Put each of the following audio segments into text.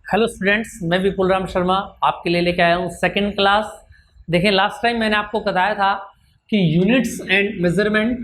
Hello students, मैं विपुल राम शर्मा आपके लिए लेके आया हूँ सेकंड क्लास। देखें, लास्ट टाइम मैंने आपको बताया था कि units and measurement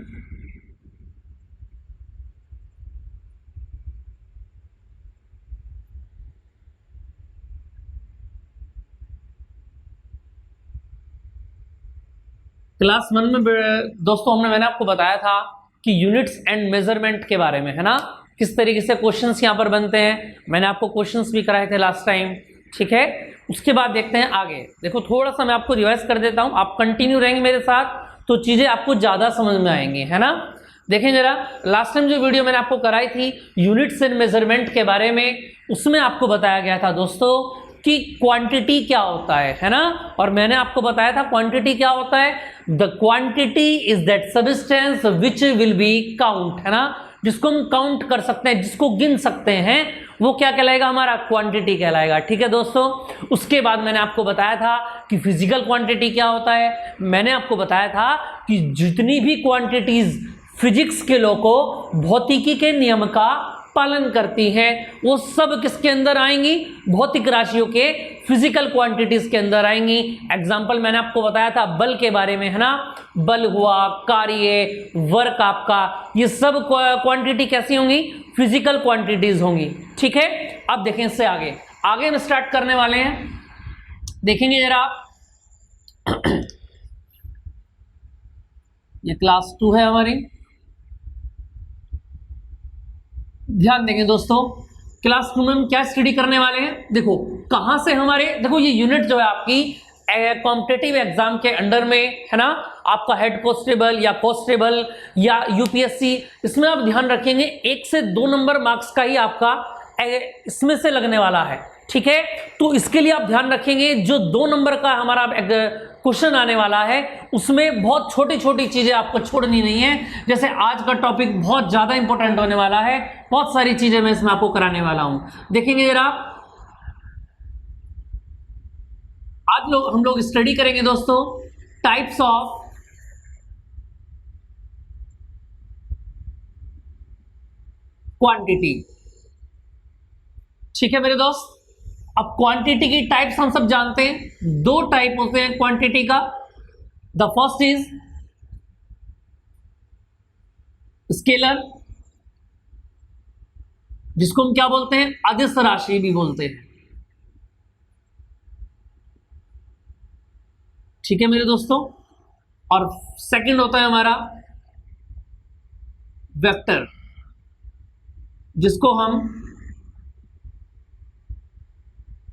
class one में दोस्तों मैंने आपको बताया था कि यूनिट्स एंड मेजरमेंट के बारे में, है ना, किस तरीके से क्वेश्चंस यहाँ पर बनते हैं। मैंने आपको क्वेश्चंस भी कराए थे लास्ट टाइम, ठीक है। उसके बाद देखते हैं आगे। देखो, थोड़ा सा मैं आपको रिवाइज कर देता हूँ, आप कंटिन्यू रहेंगे मेरे साथ तो चीज़ें आपको ज़्यादा समझ में आएंगी, है ना। देखें जरा, लास्ट टाइम जो वीडियो मैंने आपको कराई थी यूनिट्स एंड मेजरमेंट के बारे में, उसमें आपको बताया गया था दोस्तों कि क्वांटिटी क्या होता है ना। और मैंने आपको बताया था क्वांटिटी क्या होता है। The quantity is that substance which will be count, है ना, जिसको हम काउंट कर सकते हैं, जिसको गिन सकते हैं, वो क्या कहलाएगा, हमारा क्वांटिटी कहलाएगा, ठीक है दोस्तों। उसके बाद मैंने आपको बताया था कि फिजिकल क्वांटिटी क्या होता है। मैंने आपको बताया था कि जितनी भी क्वांटिटीज फिजिक्स के लॉ को, भौतिकी के नियम का पालन करती हैं, वो सब किसके अंदर आएंगी, भौतिक राशियों के फिजिकल क्वांटिटीज के अंदर आएंगी। एग्जांपल मैंने आपको बताया था बल के बारे में, है ना, बल हुआ, कार्य, वर्क आपका, ये सब क्वांटिटी कैसी होंगी, फिजिकल क्वांटिटीज होंगी, ठीक है। अब देखें इससे आगे आगे हम स्टार्ट करने वाले हैं। देखेंगे जरा आप ये क्लास 2 है हमारी, ध्यान देंगे दोस्तों। क्लास 2 में हम क्या स्टडी करने वाले हैं। देखो कहां से हमारे, देखो ये यूनिट जो है आपकी कॉम्पिटिटिव एग्जाम के अंडर में, है ना, आपका हेड कांस्टेबल या कांस्टेबल या यूपीएससी, इसमें आप ध्यान रखेंगे 1 से 2 नंबर मार्क्स का ही आपका इसमें से लगने वाला है, ठीक है। तो इसके लिए आप ध्यान रखेंगे जो 2 नंबर का हमारा क्वेश्चन आने वाला है उसमें बहुत छोटी छोटी चीजें आपको छोड़नी नहीं है। जैसे आज का टॉपिक बहुत ज्यादा इंपॉर्टेंट होने वाला है, बहुत सारी चीजें मैं इसमें आपको कराने वाला हूं। देखेंगे जरा, आज हम लोग स्टडी करेंगे दोस्तों टाइप्स ऑफ क्वांटिटी, ठीक है मेरे दोस्त। अब क्वांटिटी की टाइप्स हम सब जानते हैं, 2 टाइप होते हैं क्वांटिटी का। द फर्स्ट इज स्केलर, जिसको हम क्या बोलते हैं, अदिश राशि भी बोलते हैं, ठीक है मेरे दोस्तों। और सेकंड होता है हमारा वेक्टर, जिसको हम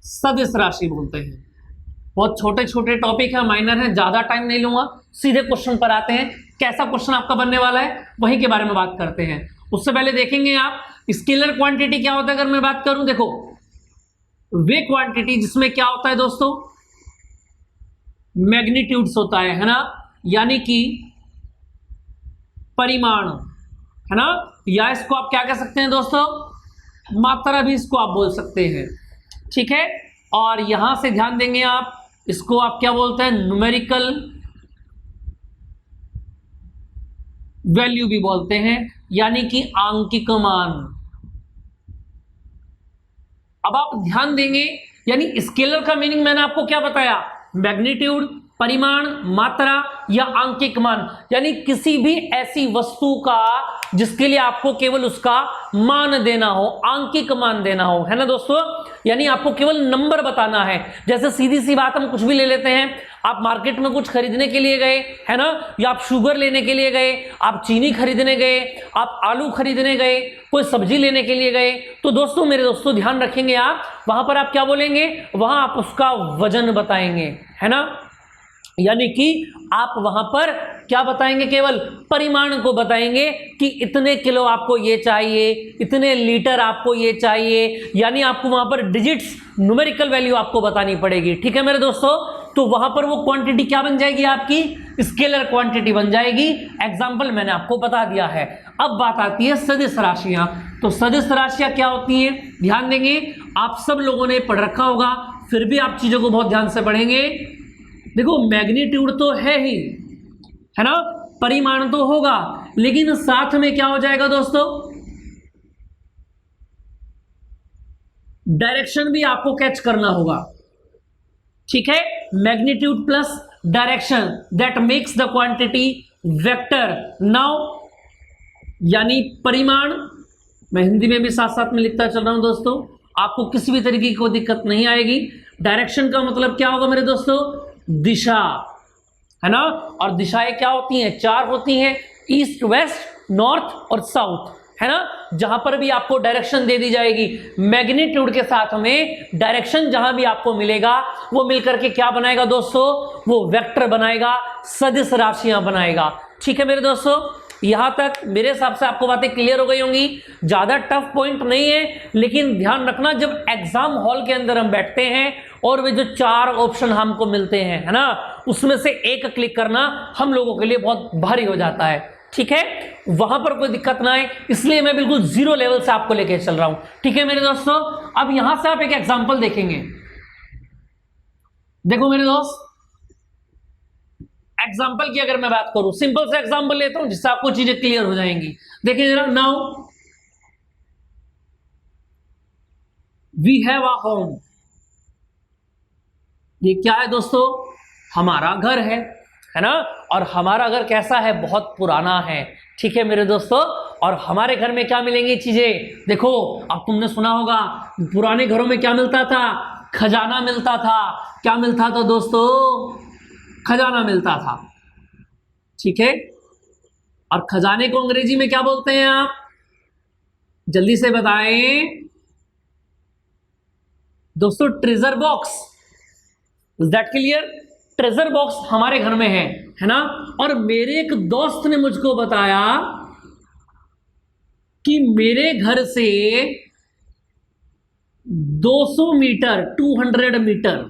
सदिश राशि बोलते हैं। बहुत छोटे छोटे टॉपिक है, माइनर है, ज्यादा टाइम नहीं लूंगा, सीधे क्वेश्चन पर आते हैं। कैसा क्वेश्चन आपका बनने वाला है वही के बारे में बात करते हैं। उससे पहले देखेंगे आप स्केलर क्वांटिटी क्या होता है। अगर मैं बात करूं, देखो वे क्वांटिटी जिसमें क्या होता है दोस्तों, मैग्नीट्यूड्स होता है ना, यानी कि परिमाण, है ना, या इसको आप क्या कह सकते हैं दोस्तों, मात्रा भी इसको आप बोल सकते हैं, ठीक है। और यहां से ध्यान देंगे आप, इसको आप क्या बोलते हैं, न्यूमेरिकल वैल्यू भी बोलते हैं, यानी कि आंकिक मान। अब आप ध्यान देंगे, यानी स्केलर का मीनिंग मैंने आपको क्या बताया, मैग्नीट्यूड, परिमाण, मात्रा या आंकिक मान, यानी किसी भी ऐसी वस्तु का जिसके लिए आपको केवल उसका मान देना हो, आंकिक मान देना हो, है ना दोस्तों। यानी आपको केवल नंबर बताना है। जैसे सीधी सी बात हम कुछ भी ले लेते हैं, आप मार्केट में कुछ खरीदने के लिए गए, है ना, या आप शुगर लेने के लिए गए, आप चीनी खरीदने गए, आप आलू खरीदने गए, कोई सब्जी लेने के लिए गए, तो दोस्तों मेरे दोस्तों ध्यान रखेंगे आप, वहां पर आप क्या बोलेंगे, वहां आप उसका वजन बताएंगे, है ना, यानी कि आप वहां पर क्या बताएंगे, केवल परिमाण को बताएंगे कि इतने किलो आपको ये चाहिए, इतने लीटर आपको ये चाहिए, यानी आपको वहां पर डिजिट्स, न्यूमेरिकल वैल्यू आपको बतानी पड़ेगी, ठीक है मेरे दोस्तों। तो वहां पर वो क्वांटिटी क्या बन जाएगी, आपकी स्केलर क्वांटिटी बन जाएगी। एग्जाम्पल मैंने आपको बता दिया है। अब बात आती है सदिश राशियां। तो सदिश राशियां क्या होती है, ध्यान देंगे, आप सब लोगों ने पढ़ रखा होगा, फिर भी आप चीजों को बहुत ध्यान से पढ़ेंगे। देखो मैग्नीट्यूड तो है ही, है ना, परिमाण तो होगा, लेकिन साथ में क्या हो जाएगा दोस्तों, डायरेक्शन भी आपको कैच करना होगा, ठीक है। Magnitude plus direction that makes the quantity vector. Now यानी परिमाण, मैं हिंदी में भी साथ साथ में लिखता चल रहा हूं दोस्तों, आपको किसी भी तरीके की कोई दिक्कत नहीं आएगी। डायरेक्शन का मतलब क्या होगा मेरे दोस्तों? दिशा, है ना। और दिशाएं क्या होती हैं? 4 होती हैं, ईस्ट, वेस्ट, नॉर्थ और साउथ, है ना। जहां पर भी आपको डायरेक्शन दे दी जाएगी मैग्नीट्यूड के साथ में, डायरेक्शन जहां भी आपको मिलेगा वो मिलकर के क्या बनाएगा दोस्तों? वो वेक्टर बनाएगा, सदिश राशियां बनाएगा, ठीक है मेरे दोस्तों। यहां तक मेरे हिसाब से आपको बातें क्लियर हो गई होंगी। ज्यादा टफ पॉइंट नहीं है, लेकिन ध्यान रखना जब एग्जाम हॉल के अंदर हम बैठते हैं और वे जो 4 ऑप्शन हमको मिलते हैं, है ना, उसमें से एक क्लिक करना हम लोगों के लिए बहुत भारी हो जाता है, ठीक है। वहां पर कोई दिक्कत ना आए, इसलिए मैं बिल्कुल 0 लेवल से आपको लेके चल रहा हूं, ठीक है मेरे दोस्तों। अब यहां से आप एक एग्जांपल देखेंगे। देखो मेरे दोस्त, एग्जाम्पल की अगर मैं बात करूं, सिंपल से एग्जाम्पल लेता हूं जिससे आपको चीजें क्लियर हो जाएंगी। देखिए जरा, now we have a home. ये क्या है दोस्तों? हमारा घर है ना। और हमारा घर कैसा है? बहुत पुराना है, ठीक है मेरे दोस्तों। और हमारे घर में क्या मिलेंगी चीजें? देखो, अब तुमने सुना होगा पुराने घरों में क्या मिलता था? खजाना मिलता था। क्या मिलता था दोस्तों? खजाना मिलता था, ठीक है। और खजाने को अंग्रेजी में क्या बोलते हैं आप? जल्दी से बताएं दोस्तों। Treasure box. Is that clear? Treasure box हमारे घर में है ना। और मेरे एक दोस्त ने मुझको बताया कि मेरे घर से 200 मीटर 200 मीटर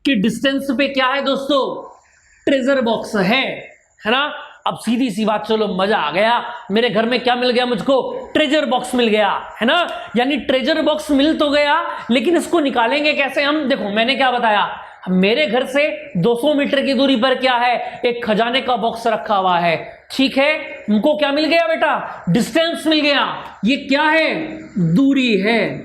कि डिस्टेंस पे क्या है दोस्तों? ट्रेजर बॉक्स है ना। अब सीधी सी बात, चलो मजा आ गया, मेरे घर में क्या मिल गया मुझको? ट्रेजर बॉक्स मिल गया, है ना। यानी ट्रेजर बॉक्स मिल तो गया, लेकिन इसको निकालेंगे कैसे हम? देखो मैंने क्या बताया, मेरे घर से 200 मीटर की दूरी पर क्या है? एक खजाने का बॉक्स रखा हुआ है, ठीक है। हमको क्या मिल गया बेटा? डिस्टेंस मिल गया। ये क्या है? दूरी है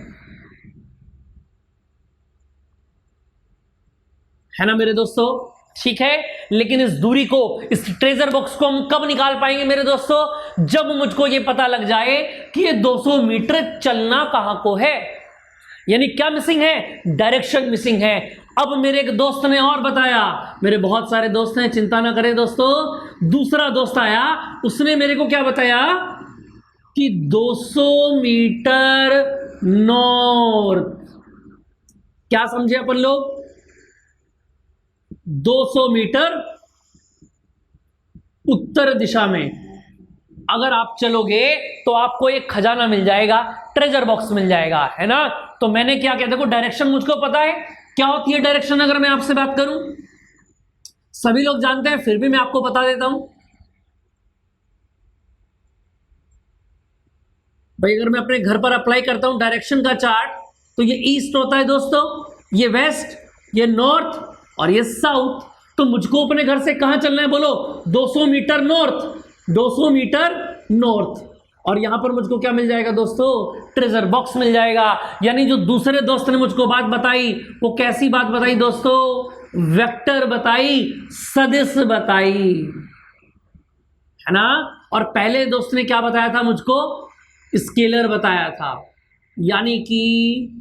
ना मेरे दोस्तों, ठीक है। लेकिन इस दूरी को, इस ट्रेजर बॉक्स को हम कब निकाल पाएंगे मेरे दोस्तों? जब मुझको ये पता लग जाए कि ये 200 मीटर चलना कहां को है। यानी क्या मिसिंग है? डायरेक्शन मिसिंग है। अब मेरे एक दोस्त ने और बताया, मेरे बहुत सारे दोस्त हैं, चिंता ना करें दोस्तों। दूसरा दोस्त आया, उसने मेरे को क्या बताया कि 200 मीटर नॉर्थ। क्या समझे अपन लोग? 200 मीटर उत्तर दिशा में अगर आप चलोगे तो आपको एक खजाना मिल जाएगा, ट्रेजर बॉक्स मिल जाएगा, है ना। तो मैंने क्या किया? देखो डायरेक्शन मुझको पता है क्या होती है डायरेक्शन। अगर मैं आपसे बात करूं, सभी लोग जानते हैं, फिर भी मैं आपको बता देता हूं भाई। अगर मैं अपने घर पर अप्लाई करता हूं डायरेक्शन का चार्ट, तो ये ईस्ट होता है दोस्तों, ये वेस्ट, ये नॉर्थ और ये साउथ। तो मुझको अपने घर से कहां चलना है बोलो? 200 मीटर नॉर्थ, 200 मीटर नॉर्थ। और यहां पर मुझको क्या मिल जाएगा दोस्तों? ट्रेजर बॉक्स मिल जाएगा। यानी जो दूसरे दोस्त ने मुझको बात बताई, वो कैसी बात बताई दोस्तों? वेक्टर बताई, सदिश बताई, है ना। और पहले दोस्त ने क्या बताया था मुझको? स्केलर बताया था, यानी कि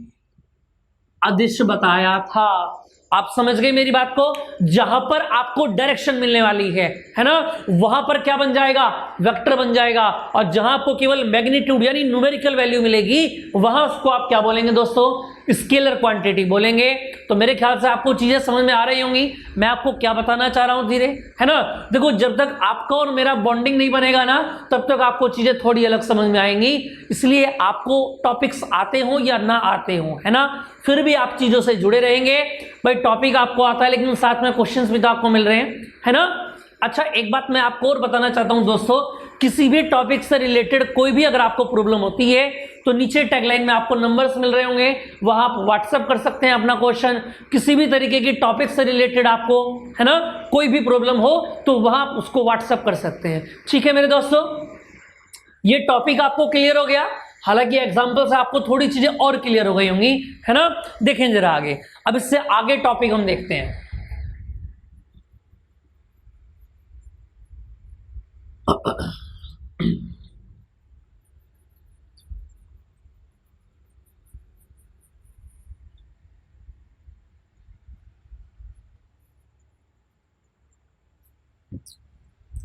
अदिश बताया था। आप समझ गए मेरी बात को? जहां पर आपको डायरेक्शन मिलने वाली है ना, वहां पर क्या बन जाएगा? वेक्टर बन जाएगा। और जहां आपको केवल मैग्नीट्यूड यानी न्यूमेरिकल वैल्यू मिलेगी, वहां उसको आप क्या बोलेंगे दोस्तों? स्केलर क्वांटिटी बोलेंगे। तो मेरे ख्याल से आपको चीजें समझ में आ रही होंगी मैं आपको क्या बताना चाह रहा हूं धीरे, है ना। देखो जब तक आपका और मेरा बॉन्डिंग नहीं बनेगा ना, तब तक आपको चीजें थोड़ी अलग समझ में आएंगी। इसलिए आपको टॉपिक्स आते हो या ना आते हो, है ना, फिर भी आप चीजों से जुड़े रहेंगे। भाई टॉपिक आपको आता है, लेकिन साथ में क्वेश्चंस भी तो आपको मिल रहे हैं, है ना। अच्छा एक बात मैं आपको और बताना चाहता हूं दोस्तों, किसी भी टॉपिक से रिलेटेड कोई भी अगर आपको प्रॉब्लम होती है तो नीचे टैगलाइन में आपको नंबर्स मिल रहे होंगे, वहां आप व्हाट्सएप कर सकते हैं अपना क्वेश्चन। किसी भी तरीके की टॉपिक से रिलेटेड आपको, है ना, कोई भी प्रॉब्लम हो तो वहां आप उसको व्हाट्सएप कर सकते हैं, ठीक है मेरे दोस्तों। ये टॉपिक आपको क्लियर हो गया? हालांकि एग्जाम्पल से आपको थोड़ी चीजें और क्लियर हो गई होंगी, है ना। देखें जरा आगे, अब इससे आगे टॉपिक हम देखते हैं।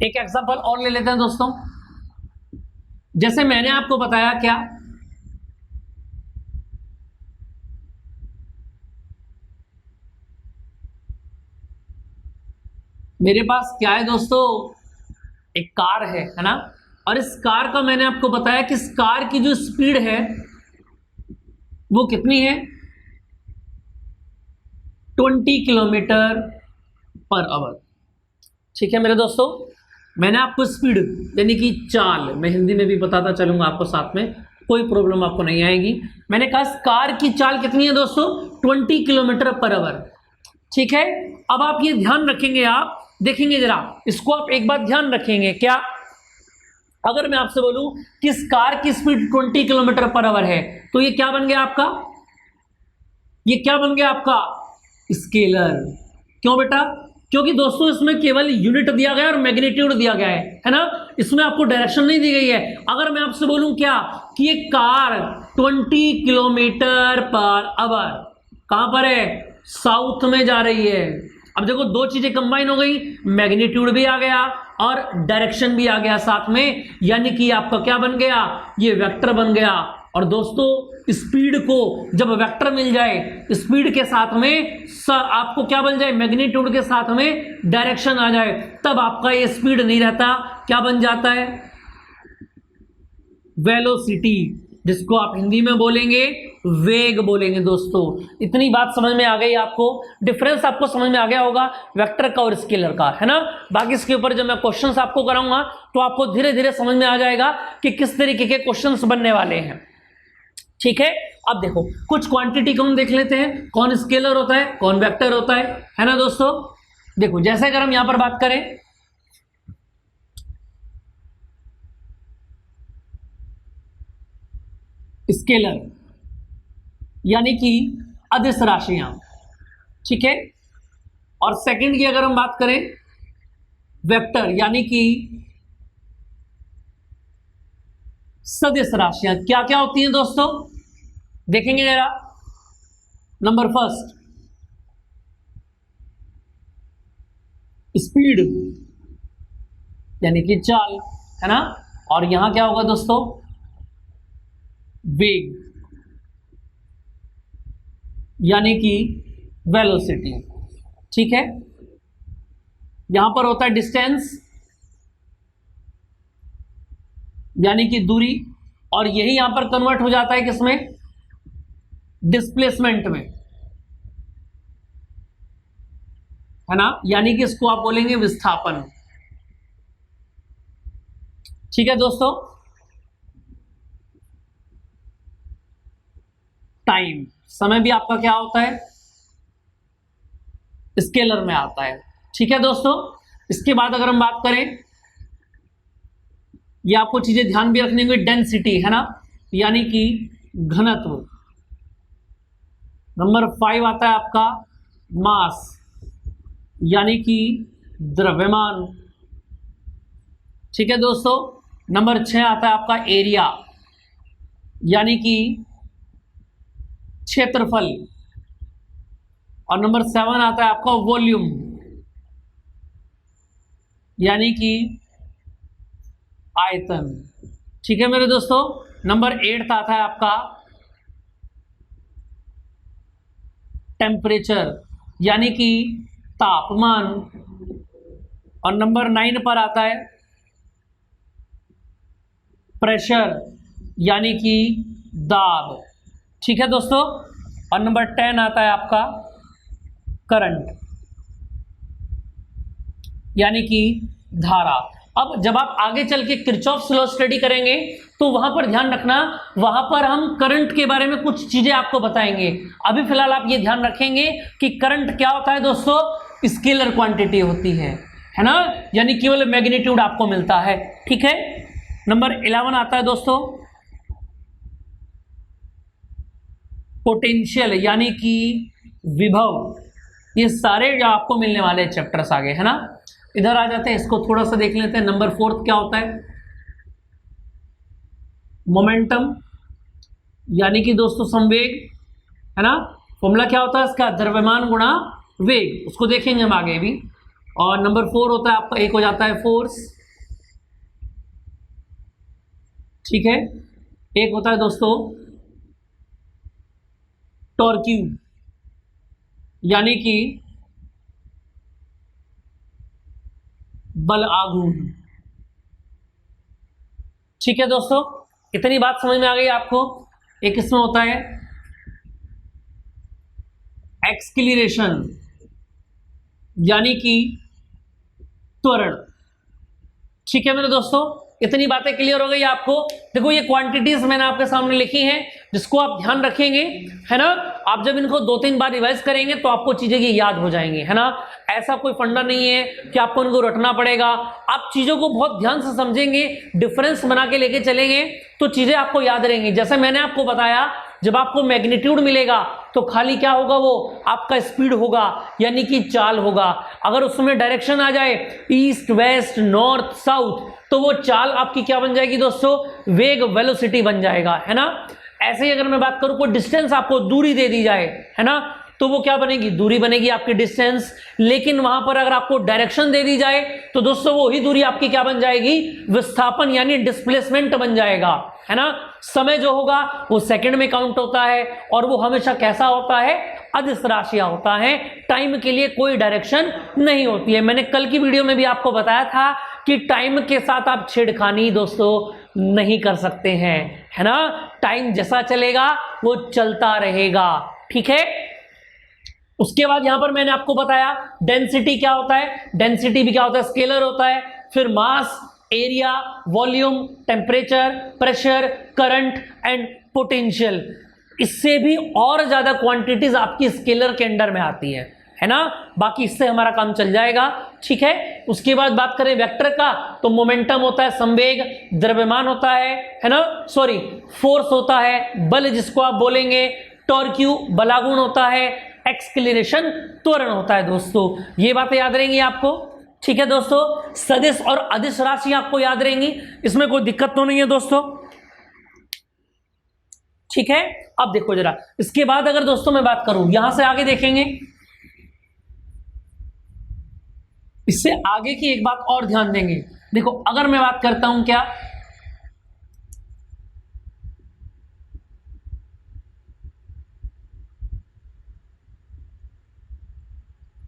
एक एग्जांपल और ले लेते हैं दोस्तों। जैसे मैंने आपको बताया क्या, मेरे पास क्या है दोस्तों, एक कार है ना। और इस कार का मैंने आपको बताया कि इस कार की जो स्पीड है वो कितनी है, 20 किलोमीटर पर आवर। ठीक है मेरे दोस्तों, मैंने आपको स्पीड यानी कि चाल, मैं हिंदी में भी बताता चलूंगा आपको साथ में, कोई प्रॉब्लम आपको नहीं आएगी। मैंने कहा इस कार की चाल कितनी है दोस्तों, 20 किलोमीटर पर आवर। ठीक है, अब आप ये ध्यान रखेंगे, आप देखेंगे जरा इसको, आप एक बात ध्यान रखेंगे क्या, अगर मैं आपसे बोलूं कि इस कार की स्पीड 20 किलोमीटर पर आवर है, तो ये क्या बन गया आपका, ये क्या बन गया आपका, स्केलर। क्यों बेटा, क्योंकि दोस्तों इसमें केवल यूनिट दिया गया है और मैग्नीट्यूड दिया गया है ना, इसमें आपको डायरेक्शन नहीं दी गई है। अगर मैं आपसे बोलूं क्या कि ये कार 20 किलोमीटर पर आवर कहां पर है, साउथ में जा रही है। अब देखो दो चीजें कंबाइन हो गई, मैग्नीट्यूड भी आ गया और डायरेक्शन भी आ गया साथ में, यानी कि आपका क्या बन गया, ये वेक्टर बन गया। और दोस्तों स्पीड को जब वेक्टर मिल जाए, स्पीड के साथ में आपको क्या बन जाए, मैग्नीट्यूड के साथ में डायरेक्शन आ जाए, तब आपका ये स्पीड नहीं रहता, क्या बन जाता है, वेलोसिटी, जिसको आप हिंदी में बोलेंगे वेग बोलेंगे। दोस्तों इतनी बात समझ में आ गई आपको, डिफरेंस आपको समझ में आ गया होगा वेक्टर का और स्केलर का, है ना। बाकी इसके ऊपर जब मैं क्वेश्चंस आपको कराऊंगा तो आपको धीरे धीरे समझ में आ जाएगा कि किस तरीके के क्वेश्चंस बनने वाले हैं। ठीक है, अब देखो कुछ क्वांटिटी को हम देख लेते हैं, कौन स्केलर होता है कौन वेक्टर होता है ना दोस्तों। देखो जैसे अगर हम यहां पर बात करें, स्केलर यानी कि अदिश राशियां, ठीक है। और सेकंड की अगर हम बात करें, वेक्टर यानी कि सदिश राशियां क्या क्या होती हैं दोस्तों, देखेंगे जरा। नंबर फर्स्ट, स्पीड यानी कि चाल, है ना। और यहां क्या होगा दोस्तों, वेग यानी कि वेलोसिटी। ठीक है, यहां पर होता है डिस्टेंस यानी कि दूरी, और यही यहां पर कन्वर्ट हो जाता है किसमें, डिस्प्लेसमेंट में, है ना, यानी कि इसको आप बोलेंगे विस्थापन। ठीक है दोस्तों, टाइम, समय भी आपका क्या होता है, स्केलर में आता है। ठीक है दोस्तों, इसके बाद अगर हम बात करें, ये आपको चीजें ध्यान भी रखनी होगी, डेंसिटी, है ना, यानी कि घनत्व। नंबर 5 आता है आपका मास यानी कि द्रव्यमान। ठीक है दोस्तों, नंबर 6 आता है आपका एरिया यानी कि क्षेत्रफल। और नंबर 7 आता है आपका वॉल्यूम यानी कि आयतन। ठीक है मेरे दोस्तों, नंबर 8 आता है आपका टेम्परेचर यानी कि तापमान। और नंबर 9 पर आता है प्रेशर यानी कि दाब। ठीक है दोस्तों, और नंबर 10 आता है आपका करंट यानी कि धारा। अब जब आप आगे चल के किरचॉफ्स लॉ स्टडी करेंगे तो वहां पर ध्यान रखना, वहां पर हम करंट के बारे में कुछ चीजें आपको बताएंगे। अभी फिलहाल आप ये ध्यान रखेंगे कि करंट क्या होता है दोस्तों, स्केलर क्वांटिटी होती है ना, यानी केवल मैग्नीट्यूड आपको मिलता है। ठीक है, नंबर 11 आता है दोस्तों पोटेंशियल यानी कि विभव, ये सारे जो आपको मिलने वाले चैप्टर्स आगे, है ना। इधर आ जाते हैं, इसको थोड़ा सा देख लेते हैं। नंबर 4 क्या होता है? मोमेंटम यानी कि दोस्तों संवेग, है ना। फॉर्मूला क्या होता है इसका? द्रव्यमान गुणा वेग, उसको देखेंगे हम आगे भी। और नंबर 4 होता है आपका, एक हो जाता है फोर्स, ठीक है। एक होता है दोस्तों टॉर्क्यू यानी कि बल आघूर्ण, ठीक है दोस्तों। इतनी बात समझ में आ गई आपको। एक इसमें होता है एक्सक्लेरेशन यानी कि त्वरण, ठीक है मेरे दोस्तों। इतनी बातें क्लियर हो गई आपको। देखो ये क्वांटिटीज मैंने आपके सामने लिखी हैं, जिसको आप ध्यान रखेंगे, है ना। आप जब इनको 2-3 बार रिवाइज करेंगे तो आपको चीजें की याद हो जाएंगी, है ना। ऐसा कोई फंडा नहीं है कि आपको इनको रटना पड़ेगा। आप चीजों को बहुत ध्यान से समझेंगे, डिफरेंस बना के लेके चलेंगे तो चीजें आपको याद रहेंगी। जैसे मैंने आपको बताया, जब आपको मैग्नीट्यूड मिलेगा तो खाली क्या होगा? वो आपका स्पीड होगा यानी कि चाल होगा। अगर उसमें डायरेक्शन आ जाए ईस्ट वेस्ट नॉर्थ साउथ, तो वो चाल आपकी क्या बन जाएगी दोस्तों? वेग, वेलोसिटी बन जाएगा, है ना। ऐसे ही अगर मैं बात करूं, कोई डिस्टेंस आपको दूरी दे दी जाए, है ना, तो वो क्या बनेगी? दूरी बनेगी आपकी, डिस्टेंस। लेकिन वहां पर अगर आपको डायरेक्शन दे दी जाए तो दोस्तों वो ही दूरी आपकी क्या बन जाएगी? विस्थापन यानी डिस्प्लेसमेंट बन जाएगा, है ना। समय जो होगा वो सेकंड में काउंट होता है, और वो हमेशा कैसा होता है? अदिश राशियां होता है। टाइम के लिए कोई डायरेक्शन नहीं होती है। मैंने कल की वीडियो में भी आपको बताया था कि टाइम के साथ आप छेड़खानी दोस्तों नहीं कर सकते हैं, है ना। टाइम जैसा चलेगा वो चलता रहेगा, ठीक है। उसके बाद यहां पर मैंने आपको बताया डेंसिटी क्या होता है। डेंसिटी भी क्या होता है? स्केलर होता है। फिर mass, area, volume, temperature, pressure, current and potential. इससे भी और ज्यादा क्वांटिटीज आपकी स्केलर के अंडर में आती है ना। बाकी इससे हमारा काम चल जाएगा, ठीक है। उसके बाद बात करें वेक्टर का, तो मोमेंटम होता है संवेग, द्रव्यमान होता है ना, सॉरी फोर्स होता है, बल जिसको आप बोलेंगे, टॉर्क्यू बलागुण होता है, एक्सक्लेरेशन त्वरण होता है दोस्तों। ये बातें याद रहेंगी आपको, ठीक है दोस्तों। सदिश और अदिश राशि आपको याद रहेंगी, इसमें कोई दिक्कत तो नहीं है दोस्तों, ठीक है। अब देखो जरा, इसके बाद अगर दोस्तों मैं बात करूं, यहां से आगे देखेंगे, इससे आगे की एक बात और ध्यान देंगे। देखो अगर मैं बात करता हूं क्या,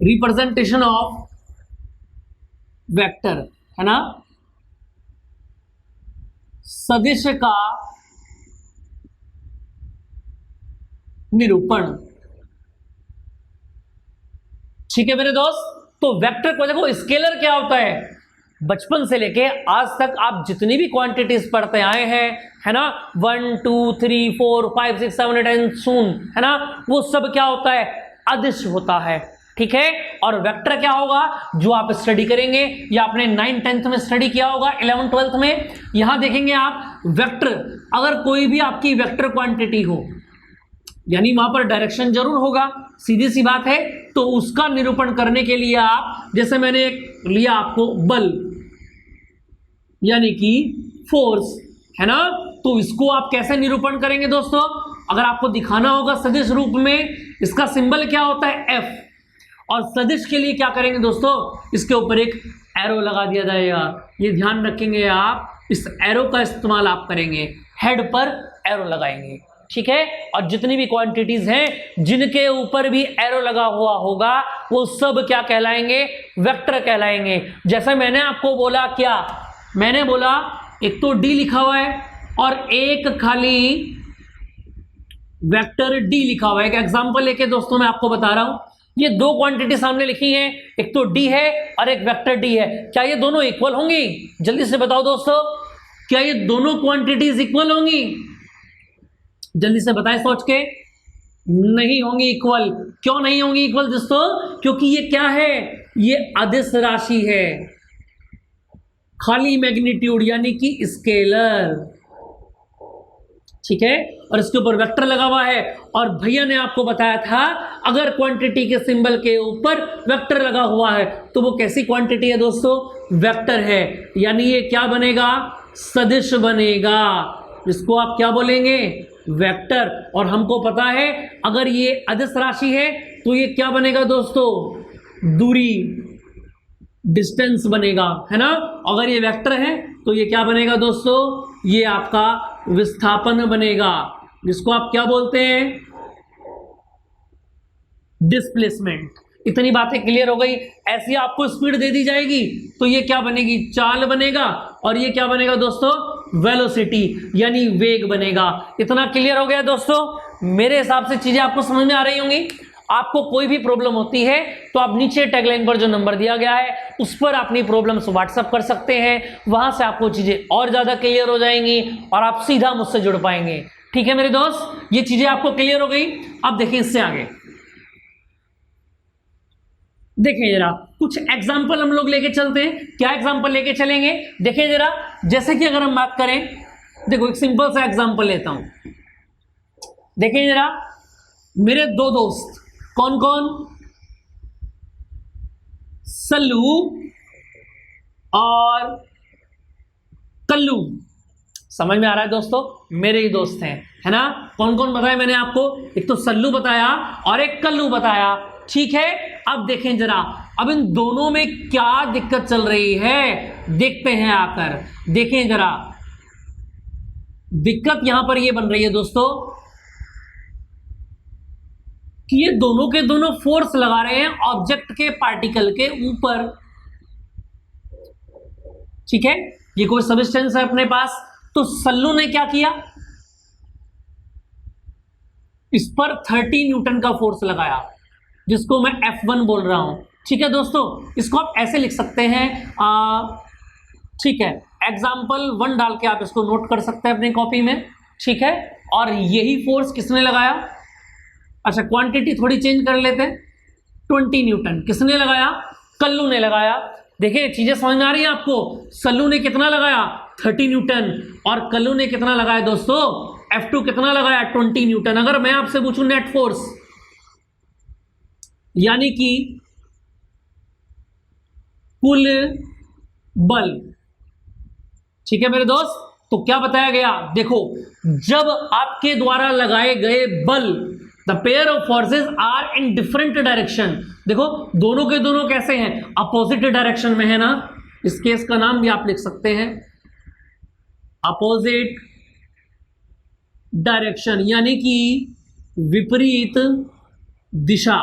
रिप्रेजेंटेशन ऑफ वेक्टर, है ना, सदिश का निरूपण, ठीक है मेरे दोस्त। तो वेक्टर को देखो, स्केलर क्या होता है? बचपन से लेके आज तक आप जितनी भी क्वांटिटीज पढ़ते आए हैं, है ना, 1 2 3 4 5 6 7 8 एंड सून, है ना, वो सब क्या होता है? अदिश होता है, ठीक है। और वेक्टर क्या होगा? जो आप स्टडी करेंगे, या आपने 9th 10th में स्टडी किया होगा, 11th 12th में, यहां देखेंगे आप वेक्टर। अगर कोई भी आपकी वेक्टर क्वांटिटी हो, यानी वहां पर डायरेक्शन जरूर होगा, सीधी सी बात है। तो उसका निरूपण करने के लिए आप, जैसे मैंने एक लिया आपको बल यानी कि फोर्स, है ना, तो इसको आप कैसे निरूपण करेंगे दोस्तों? अगर आपको दिखाना होगा सदिश रूप में, इसका सिंबल क्या होता है? एफ। और सदिश के लिए क्या करेंगे दोस्तों? इसके ऊपर एक एरो लगा दिया जाएगा। ये ध्यान रखेंगे आप, इस एरो का इस्तेमाल आप करेंगे, हेड पर एरो लगाएंगे, ठीक है। और जितनी भी क्वांटिटीज हैं जिनके ऊपर भी एरो लगा हुआ होगा, वो सब क्या कहलाएंगे? वेक्टर कहलाएंगे। जैसे मैंने आपको बोला, क्या मैंने बोला? एक तो डी लिखा हुआ है और एक खाली वेक्टर डी लिखा हुआ है। एक एग्जांपल लेके दोस्तों मैं आपको बता रहा हूं, ये दो क्वांटिटी सामने लिखी है, एक तो डी है और एक वेक्टर डी है। क्या ये दोनों इक्वल होंगी? जल्दी से बताओ दोस्तों, क्या ये दोनों क्वांटिटीज इक्वल होंगी? जल्दी से बताएं सोच के। नहीं होंगी इक्वल। क्यों नहीं होंगी इक्वल दोस्तों? क्योंकि ये क्या है? ये अदिश राशि है, खाली मैग्नीट्यूड यानी कि स्केलर, ठीक है, और इसके ऊपर वेक्टर लगा हुआ है। और भैया ने आपको बताया था अगर क्वांटिटी के सिंबल के ऊपर वेक्टर लगा हुआ है तो वो कैसी क्वांटिटी है दोस्तों, वेक्टर है, यानी ये क्या बनेगा, सदिश बनेगा, इसको आप क्या बोलेंगे, वेक्टर। और हमको पता है अगर ये अदिश राशि है तो ये क्या बनेगा दोस्तों, दूरी, डिस्टेंस बनेगा, है ना। अगर ये वेक्टर है तो ये क्या बनेगा दोस्तों, ये आपका विस्थापन बनेगा, जिसको आप क्या बोलते हैं, डिस्प्लेसमेंट। इतनी बातें क्लियर हो गई। ऐसी आपको स्पीड दे दी जाएगी तो ये क्या बनेगी, चाल बनेगा, और ये क्या बनेगा दोस्तों, वेलोसिटी, यानी वेग बनेगा। इतना क्लियर हो गया दोस्तों। मेरे हिसाब से चीजें आपको समझ में आ रही होंगी। आपको कोई भी प्रॉब्लम होती है तो आप नीचे टैगलाइन पर जो नंबर दिया गया है उस पर अपनी प्रॉब्लम्स व्हाट्सएप कर सकते हैं, वहां से आपको चीजें और ज्यादा क्लियर हो जाएंगी और आप सीधा मुझसे जुड़ पाएंगे। ठीक है मेरे दोस्त, ये चीजें आपको क्लियर हो गई। अब देखिए इससे आगे देखें जरा, कुछ एग्जाम्पल हम लोग लेके चलते हैं। क्या एग्जाम्पल लेके चलेंगे, देखें जरा। जैसे कि अगर हम बात करें, देखो एक सिंपल सा एग्जाम्पल लेता हूं। देखें जरा, मेरे दो दोस्त, कौन कौन, सल्लू और कल्लू। समझ में आ रहा है दोस्तों, मेरे ही दोस्त हैं, है ना। कौन कौन बताया मैंने आपको, एक तो सल्लू बताया और एक कल्लू बताया। ठीक है, अब देखें जरा, अब इन दोनों में क्या दिक्कत चल रही है देखते हैं आकर। देखें जरा, दिक्कत यहां पर ये बन रही है दोस्तों कि ये दोनों के दोनों फोर्स लगा रहे हैं ऑब्जेक्ट के पार्टिकल के ऊपर। ठीक है, ये कोई सब्सटेंस है अपने पास, तो सल्लू ने क्या किया, इस पर 30 न्यूटन का फोर्स लगाया, जिसको मैं F1 बोल रहा हूं। ठीक है दोस्तों, इसको आप ऐसे लिख सकते हैं, ठीक है, एग्जाम्पल 1 डाल के आप इसको नोट कर सकते हैं अपनी कॉपी में। ठीक है, और यही फोर्स किसने लगाया, अच्छा क्वांटिटी थोड़ी चेंज कर लेते हैं, 20 न्यूटन किसने लगाया, कल्लू ने लगाया। देखिए चीजें समझ में आ रही है आपको, सल्लू ने कितना लगाया, 30 न्यूटन, और कल्लू ने कितना लगाया दोस्तों, F2 कितना लगाया, 20 न्यूटन। अगर मैं आपसे पूछूं नेट फोर्स, यानी कि कुल बल, ठीक है मेरे दोस्त, तो क्या बताया गया, देखो जब आपके द्वारा लगाए गए बल, the pair of forces are in different direction, देखो दोनों के दोनों कैसे हैं, अपोजिट डायरेक्शन में है ना। इस केस का नाम भी आप लिख सकते हैं अपोजिट डायरेक्शन, यानी कि विपरीत दिशा।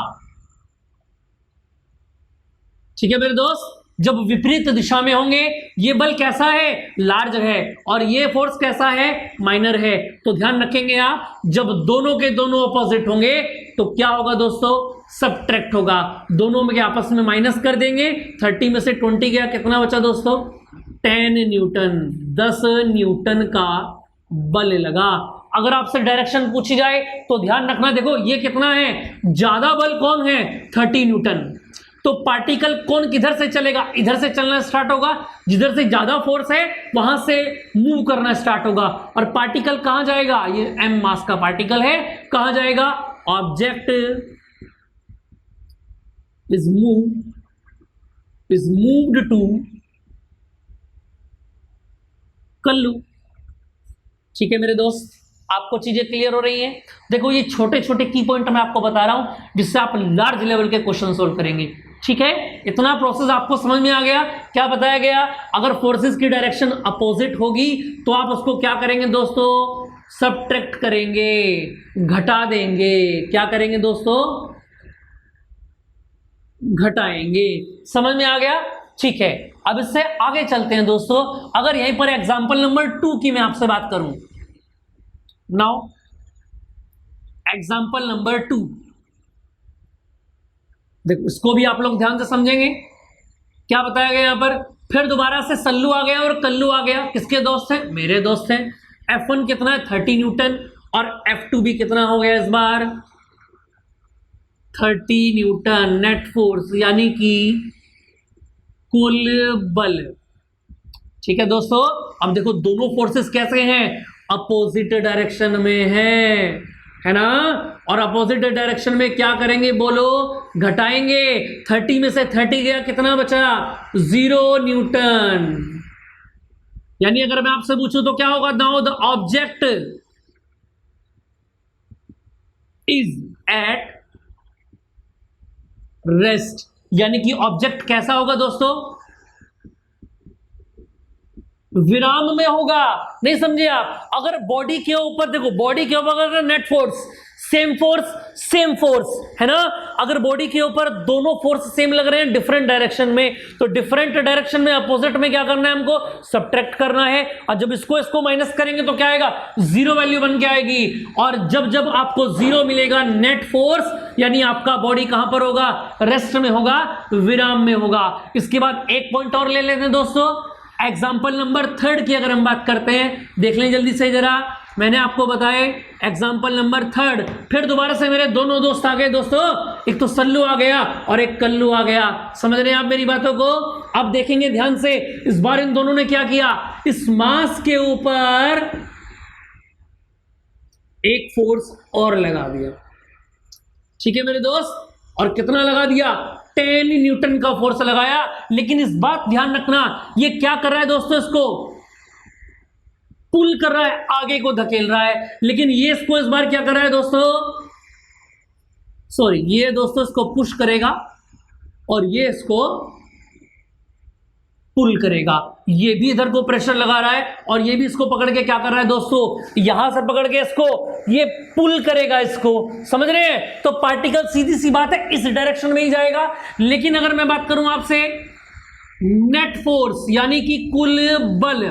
ठीक है मेरे दोस्त, जब विपरीत दिशा में होंगे, ये बल कैसा है, लार्ज है, और ये फोर्स कैसा है, माइनर है। तो ध्यान रखेंगे आप, जब दोनों के दोनों अपोजिट होंगे तो क्या होगा दोस्तों, सबट्रैक्ट होगा, दोनों में आपस में माइनस कर देंगे। 30 में से 20 गया, कितना बचा दोस्तों, 10 न्यूटन, 10 न्यूटन का बल लगा। अगर आपसे डायरेक्शन पूछी जाए तो ध्यान रखना, देखो ये कितना है, ज्यादा बल कौन है, 30 न्यूटन। तो पार्टिकल कौन किधर से चलेगा, इधर से चलना स्टार्ट होगा, जिधर से ज्यादा फोर्स है वहां से मूव करना स्टार्ट होगा। और पार्टिकल कहां जाएगा, ये m मास का पार्टिकल है, कहां जाएगा, ऑब्जेक्ट इज मूव्ड टू कल्लू। ठीक है मेरे दोस्त, आपको चीजें क्लियर हो रही हैं। देखो ये छोटे छोटे की पॉइंट मैं आपको बता रहा हूं जिससे आप लार्ज लेवल के क्वेश्चन सोल्व करेंगे। ठीक है, इतना प्रोसेस आपको समझ में आ गया। क्या बताया गया, अगर फोर्सेस की डायरेक्शन अपोजिट होगी तो आप उसको क्या करेंगे दोस्तों, सबट्रैक्ट करेंगे, घटा देंगे। क्या करेंगे दोस्तों, घटाएंगे। समझ में आ गया, ठीक है। अब इससे आगे चलते हैं दोस्तों। अगर यहीं पर एग्जांपल नंबर 2 की मैं आपसे बात करूं, नाउ एग्जांपल नंबर 2, देखो इसको भी आप लोग ध्यान से समझेंगे। क्या बताया गया यहां पर, फिर दोबारा से सल्लू आ गया और कल्लू आ गया, किसके दोस्त हैं, मेरे दोस्त हैं। F1 कितना है, 30 न्यूटन, और F2 भी कितना हो गया इस बार, 30 न्यूटन नेट फोर्स, यानी कि कुल बल। ठीक है दोस्तों, अब देखो दोनों फोर्सेस कैसे हैं, अपोजिट डायरेक्शन में है ना। और अपोजिट डायरेक्शन में क्या करेंगे बोलो, घटाएंगे। 30 में से 30 गया, कितना बचा, 0 न्यूटन। यानी अगर मैं आपसे पूछूं तो क्या होगा, now the object is at rest, यानी कि ऑब्जेक्ट कैसा होगा दोस्तों, विराम में होगा। नहीं समझे आप, अगर बॉडी के ऊपर देखो, बॉडी के ऊपर अगर नेट फोर्स सेम फोर्स है ना, अगर बॉडी के ऊपर दोनों फोर्स सेम लग रहे हैं डिफरेंट डायरेक्शन में, तो डिफरेंट डायरेक्शन में अपोजिट में क्या करना है हमको, सब्ट्रैक्ट करना है। और जब इसको माइनस करेंगे तो क्या आएगा, 0 वैल्यू बन के आएगी। और जब आपको 0 मिलेगा नेट फोर्स, यानी आपका बॉडी कहां पर होगा, रेस्ट में होगा, विराम में होगा। इसके बाद एक पॉइंट और ले लेते हैं दोस्तों, एग्जाम्पल नंबर 3 की अगर हम बात करते हैं, देख लें जल्दी से जरा, मैंने आपको बताया एग्जाम्पल नंबर 3। फिर दोबारा से मेरे दोनों दोस्त आ गए दोस्तों, एक तो सल्लू आ गया और एक कल्लू आ गया। समझ रहे हैं आप मेरी बातों को। अब देखेंगे ध्यान से, इस बार इन दोनों ने क्या किया, इस मास के ऊपर एक फोर्स और लगा दिया। ठीक है मेरे दोस्त, और कितना लगा दिया, 10 न्यूटन का फोर्स लगाया। लेकिन इस बात ध्यान रखना, ये क्या कर रहा है दोस्तों, इसको पुल कर रहा है, आगे को धकेल रहा है। लेकिन ये इसको इस बार क्या कर रहा है दोस्तों, सॉरी, ये दोस्तों इसको पुश करेगा और ये इसको पुल करेगा। ये भी इधर को प्रेशर लगा रहा है और ये भी इसको पकड़ के क्या कर रहा है दोस्तों, यहां से पकड़ के इसको ये पुल करेगा इसको। समझ रहे हैं, तो पार्टिकल सीधी सी बात है इस डायरेक्शन में ही जाएगा। लेकिन अगर मैं बात करूं आपसे नेट फोर्स, यानी कि कुल बल,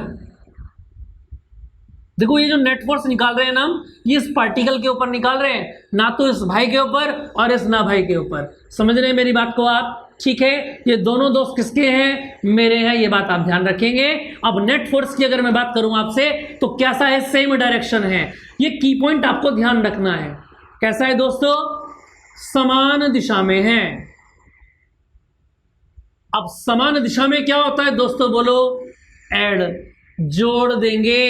देखो ये जो नेट फोर्स निकाल रहे हैं ना हम, ये इस पार्टिकल के ऊपर निकाल रहे हैं, ना तो इस भाई के ऊपर और इस ना भाई के ऊपर। समझ रहे हैं मेरी बात को आप, ठीक है। ये दोनों दोस्त किसके हैं, मेरे हैं, ये बात आप ध्यान रखेंगे। अब नेट फोर्स की अगर मैं बात करूं आपसे, तो कैसा है, सेम डायरेक्शन है। ये की पॉइंट आपको ध्यान रखना है, कैसा है दोस्तों, समान दिशा में है। अब समान दिशा में क्या होता है दोस्तों, बोलो, ऐड, जोड़ देंगे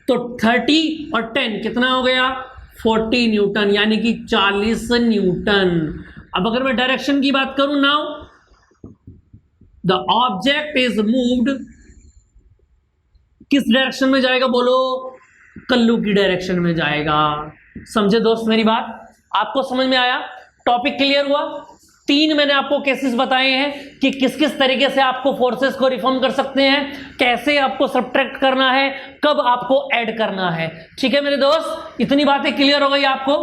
तो 30 और 10 कितना हो गया, 40 न्यूटन, यानी कि 40 न्यूटन। अब अगर मैं डायरेक्शन की बात करूं, now the object is moved, किस डायरेक्शन में जाएगा बोलो, कल्लू की डायरेक्शन में जाएगा। समझे दोस्त मेरी बात, आपको समझ में आया, टॉपिक क्लियर हुआ। 3 मैंने आपको केसेस बताए हैं कि किस किस तरीके से आपको फोर्सेस को रिफॉर्म कर सकते हैं, कैसे आपको सब्ट्रैक्ट करना है, कब आपको ऐड करना है। ठीक है मेरे दोस्त, इतनी बातें क्लियर हो गई आपको,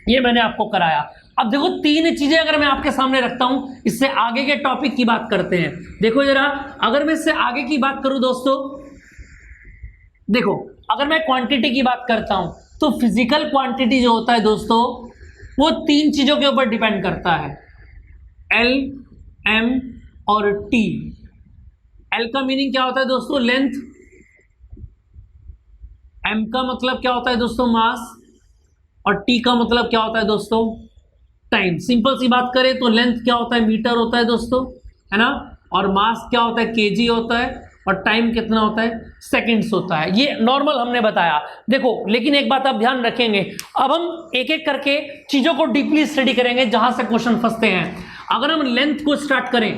ये मैंने आपको कराया। अब देखो 3 चीजें अगर मैं आपके सामने रखता हूं, इससे आगे के टॉपिक की बात करते हैं। देखो जरा, अगर मैं इससे आगे की बात करूं दोस्तों, देखो अगर मैं क्वांटिटी की बात करता हूं, तो फिजिकल क्वांटिटी जो होता है दोस्तों, वो 3 चीजों के ऊपर डिपेंड करता है, L, M और T। L का मीनिंग क्या होता है दोस्तों, लेंथ। M का मतलब क्या होता है दोस्तों, मास। और T का मतलब क्या होता है दोस्तों, टाइम। सिंपल सी बात करें तो लेंथ क्या होता है, मीटर होता है दोस्तों, है ना। और मास क्या होता है, केजी होता है। और टाइम कितना होता है, सेकंड्स होता है। ये नॉर्मल हमने बताया। देखो लेकिन एक बात आप ध्यान रखेंगे, अब हम एक एक करके चीजों को डीपली स्टडी करेंगे जहां से क्वेश्चन फंसते हैं। अगर हम लेंथ को स्टार्ट करें,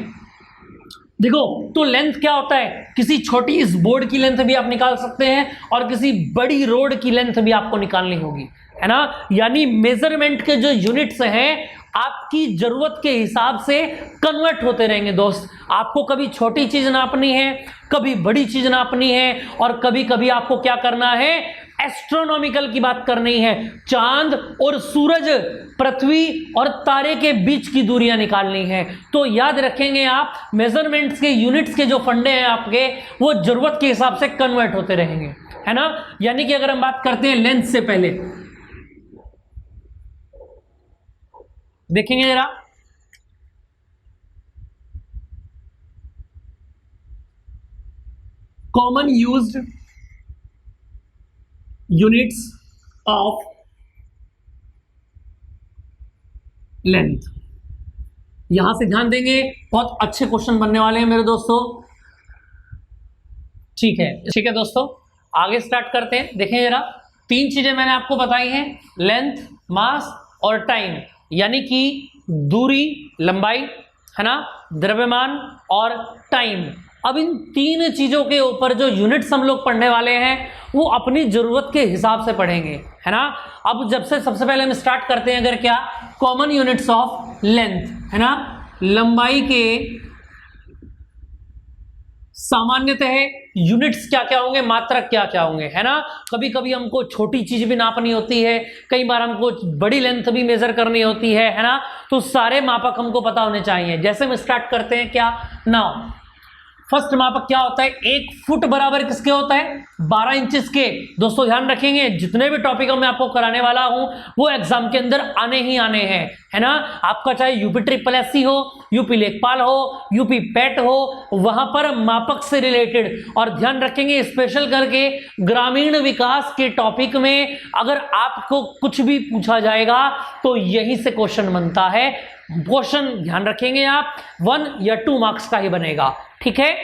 देखो तो लेंथ क्या होता है, किसी छोटी इस बोर्ड की लेंथ भी आप निकाल सकते हैं और किसी बड़ी रोड की लेंथ भी आपको निकालनी होगी, है ना। यानी मेजरमेंट के जो यूनिट्स हैं आपकी जरूरत के हिसाब से कन्वर्ट होते रहेंगे दोस्त। आपको कभी छोटी चीज नापनी है, कभी बड़ी चीज नापनी है, और कभी कभी आपको क्या करना है, एस्ट्रोनॉमिकल की बात करनी है, चांद और सूरज, पृथ्वी और तारे के बीच की दूरियां निकालनी है। तो याद रखेंगे आप, मेजरमेंट्स के यूनिट्स के जो फंडे हैं आपके, वो जरूरत के हिसाब से कन्वर्ट होते रहेंगे, है ना। यानी कि अगर हम बात करते हैं लेंथ से पहले, देखेंगे जरा, common used units of length. यहां से ध्यान देंगे, बहुत अच्छे क्वेश्चन बनने वाले हैं मेरे दोस्तों। ठीक है दोस्तों, आगे स्टार्ट करते हैं। देखें जरा, 3 चीजें मैंने आपको बताई हैं, लेंथ, मास और टाइम, यानी कि दूरी, लंबाई, है ना, द्रव्यमान और टाइम। अब इन 3 चीजों के ऊपर जो यूनिट्स हम लोग पढ़ने वाले हैं वो अपनी जरूरत के हिसाब से पढ़ेंगे, है ना। अब जब से सबसे पहले हम स्टार्ट करते हैं अगर क्या, कॉमन यूनिट्स ऑफ लेंथ, है ना, लंबाई के सामान्यतः यूनिट्स क्या क्या होंगे, मात्रक क्या क्या होंगे, है ना। कभी कभी हमको छोटी चीज भी नापनी होती है, कई बार हमको बड़ी लेंथ भी मेजर करनी होती है ना। तो सारे मापक हमको पता होने चाहिए। जैसे हम स्टार्ट करते हैं क्या, नाउ फर्स्ट मापक क्या होता है, 1 फुट बराबर किसके होता है, 12 इंचेस के। दोस्तों ध्यान रखेंगे, जितने भी टॉपिक मैं आपको कराने वाला हूं वो एग्जाम के अंदर आने ही आने हैं, है ना। आपका चाहे यूपी ट्रिपल हो, यूपी लेखपाल हो, यूपी पेट हो, वहां पर मापक से रिलेटेड। और ध्यान रखेंगे स्पेशल करके ग्रामीण विकास के टॉपिक में अगर आपको कुछ भी पूछा जाएगा तो यहीं से क्वेश्चन बनता है। क्वेश्चन ध्यान रखेंगे आप 1 या 2 मार्क्स का ही बनेगा, ठीक है।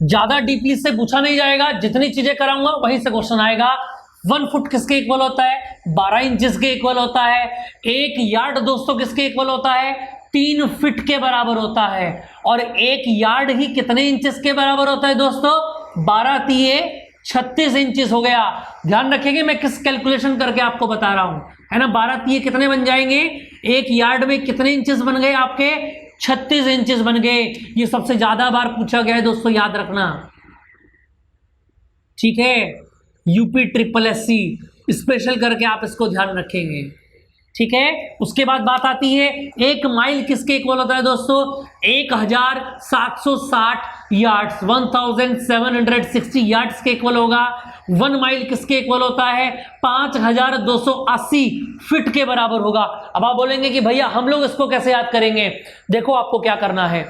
ज्यादा डीपली से पूछा नहीं जाएगा, जितनी चीजें कराऊंगा वहीं से क्वेश्चन आएगा। 1 फुट किसके इक्वल होता है, 12 इंचेस के इक्वल होता है। 1 यार्ड दोस्तों किसके इक्वल होता है, 3 फीट के बराबर होता है। और 1 यार्ड ही कितने इंचेस के बराबर होता है दोस्तों, 12 तिये 36 इंचेस हो गया। ध्यान रखेंगे मैं किस कैलकुलेशन करके आपको बता रहा हूं, है ना। 12 तिये कितने बन जाएंगे, 1 यार्ड में कितने इंचेस बन गए आपके, 36 इंचेस बन गए। ये सबसे ज्यादा बार पूछा गया है दोस्तों, याद रखना, ठीक है। यूपी ट्रिपल SC स्पेशल करके आप इसको ध्यान रखेंगे, ठीक है। उसके बाद बात आती है 1 माइल किसके इक्वल होता है दोस्तों, 1760 यार्ड्स, 1760 यार्ड्स के इक्वल होगा। 1 माइल किसके इक्वल होता है, 5280 फीट के बराबर होगा। अब आप बोलेंगे कि भैया हम लोग इसको कैसे याद करेंगे। देखो आपको क्या करना है,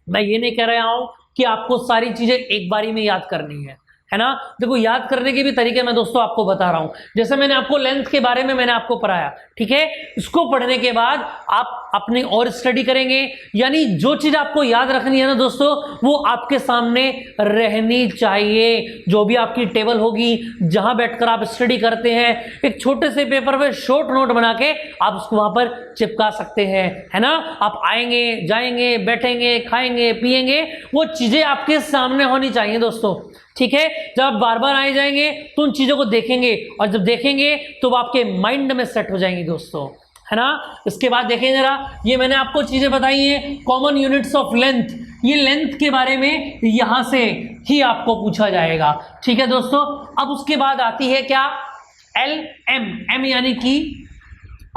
मैं ये नहीं कह रहा हूं कि आपको सारी चीजें एक बारी में याद करनी है ना। देखो याद करने के भी तरीके मैं दोस्तों आपको बता रहा हूं। जैसे मैंने आपको लेंथ के बारे में मैंने आपको पढ़ाया, ठीक है। इसको पढ़ने के बाद आप अपनी और स्टडी करेंगे, यानी जो चीज आपको याद रखनी है ना दोस्तों वो आपके सामने रहनी चाहिए। जो भी आपकी टेबल होगी जहां बैठकर आप स्टडी करते हैं, एक छोटे से पेपर पे शॉर्ट नोट बना के आप उसको वहां पर चिपका सकते हैं, है ना। आप आएंगे जाएंगे बैठेंगे खाएंगे पिएंगे, वो चीजें आपके सामने होनी चाहिए दोस्तों, ठीक है। जब आप बार बार आए जाएंगे तो उन चीजों को देखेंगे, और जब देखेंगे तो वो आपके माइंड में सेट हो जाएंगी दोस्तों, है ना। इसके बाद देखें जरा, ये मैंने आपको चीजें बताई हैं कॉमन यूनिट्स ऑफ लेंथ। ये लेंथ के बारे में यहां से ही आपको पूछा जाएगा, ठीक है दोस्तों। अब उसके बाद आती है क्या, एम यानी कि,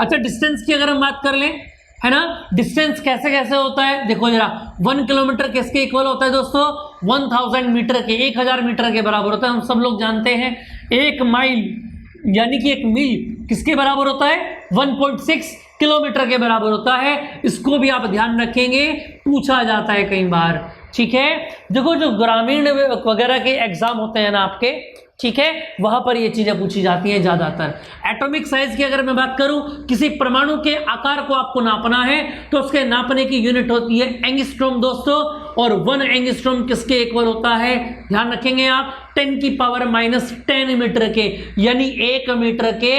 अच्छा डिस्टेंस की अगर हम बात कर लें, है ना, डिस्टेंस कैसे कैसे होता है। देखो जरा, 1 किलोमीटर किसके इक्वल होता है दोस्तों, 1000 मीटर के, 1000 मीटर के बराबर होता है। हम सब लोग जानते हैं 1 माइल यानी कि 1 मील किसके बराबर होता है, 1.6 किलोमीटर के बराबर होता है। इसको भी आप ध्यान रखेंगे, पूछा जाता है कई बार, ठीक है। देखो जो ग्रामीण वगैरह के एग्जाम होते हैं ना आपके, ठीक है, वहां पर ये चीजें पूछी जाती हैं ज्यादातर। एटॉमिक साइज की अगर मैं बात करूं, किसी परमाणु के आकार को आपको नापना है तो उसके नापने की यूनिट होती है एंगस्ट्रॉम दोस्तों। और 1 एंगस्ट्रॉम किसके इक्वल होता है, ध्यान रखेंगे आप, 10 की पावर -10 मीटर के, यानी 1 मीटर के